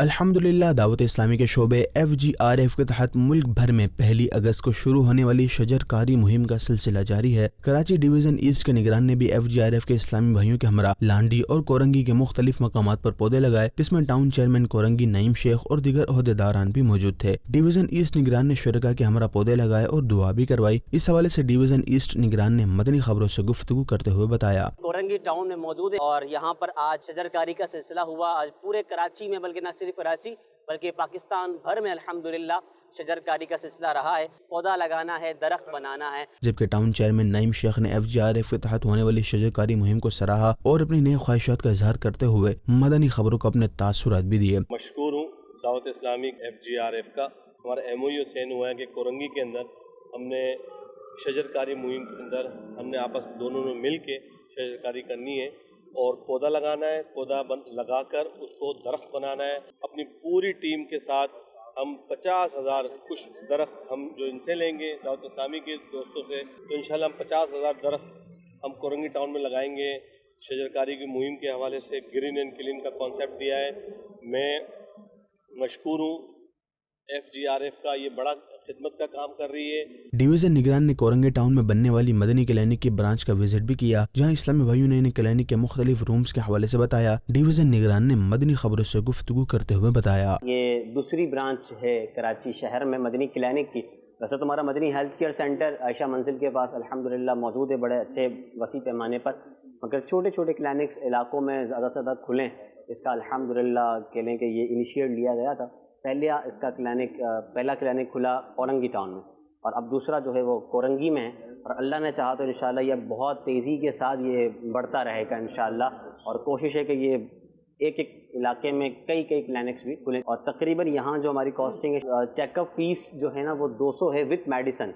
الحمدللہ دعوت اسلامی کے شعبے FGRF کے تحت ملک بھر میں 1 اگست کو شروع ہونے والی شجر کاری مہم کا سلسلہ جاری ہے۔ کراچی ڈویژن ایسٹ کے نگران نے بھی FGRF کے اسلامی بھائیوں کے ہمراہ لانڈی اور کورنگی کے مختلف مقامات پر پودے لگائے، جس میں ٹاؤن چیئرمین کورنگی نعیم شیخ اور دیگر عہدیداران بھی موجود تھے۔ ڈویژن ایسٹ نگران نے شرکاء کے ہمراہ پودے لگائے اور دعا بھی کروائی۔ اس حوالے سے ڈویژن ایسٹ نگران نے مدنی خبروں سے گفتگو کرتے ہوئے بتایا، کورنگی ٹاؤن میں موجود ہے اور یہاں پر آج شجر کاری کا سلسلہ ہوا۔ آج پورے کراچی میں، بلکہ نہ صرف کراچی بلکہ پاکستان بھر میں الحمدللہ شجر کاری کا سلسلہ رہا ہے۔ پودا لگانا ہے، درخت بنانا ہے۔ جبکہ ٹاؤن چیئرمین نعیم شیخ نے FGRF کے تحت ہونے والی شجر کاری مہم کو سراہا اور اپنی نیک خواہشات کا اظہار کرتے ہوئے مدنی خبروں کو اپنے تاثرات بھی دیے۔ مشکور ہوں دعوت اسلامی FGRF کا۔ ہمارا MOU سین ہوا ہے کہ کورنگی کے اندر ہم نے شجر کاری مہم کے اندر ہم نے آپس دونوں نے مل کے شجر کاری کرنی ہے اور پودا لگانا ہے۔ پودا لگا کر اس کو درخت بنانا ہے۔ اپنی پوری ٹیم کے ساتھ ہم 50,000 کچھ درخت ہم جو ان سے لیں گے دعوت اسلامی کے دوستوں سے، تو انشاءاللہ ہم 50,000 درخت ہم کورنگی ٹاؤن میں لگائیں گے۔ شجر کاری کی مہم کے حوالے سے گرین اینڈ کلین کا کانسیپٹ دیا ہے۔ میں مشکور ہوں FGRF کا، یہ بڑا خدمت کا کام کر رہی ہے۔ ڈویژن نگران نے کورنگی ٹاؤن میں بننے والی مدنی کلینک کی برانچ کا وزٹ بھی کیا، جہاں اسلامی بھائیوں نے انہیں کلینک کے مختلف رومز کے حوالے سے بتایا۔ ڈویژن نگران نے مدنی خبروں سے گفتگو کرتے ہوئے بتایا، یہ دوسری برانچ ہے کراچی شہر میں مدنی کلینک کی۔ ویسے تو ہمارا مدنی ہیلتھ کیئر سینٹر عائشہ منزل کے پاس الحمدللہ موجود ہے بڑے اچھے وسیع پیمانے پر، مگر چھوٹے چھوٹے کلینکس علاقوں میں زیادہ سے زیادہ کھلیں، اس کا الحمدللہ کہلیں کہ یہ انیشیٹ لیا گیا تھا۔ پہلا کلینک کھلا کورنگی ٹاؤن میں اور اب دوسرا جو ہے وہ کورنگی میں ہے، اور اللہ نے چاہا تو انشاءاللہ یہ بہت تیزی کے ساتھ یہ بڑھتا رہے گا انشاءاللہ، اور کوشش ہے کہ یہ ایک علاقے میں کئی کلینکس بھی کھلیں۔ اور تقریباً یہاں جو ہماری کاسٹنگ ہے، چیک اپ فیس جو ہے نا وہ 200 ہے وتھ میڈیسن۔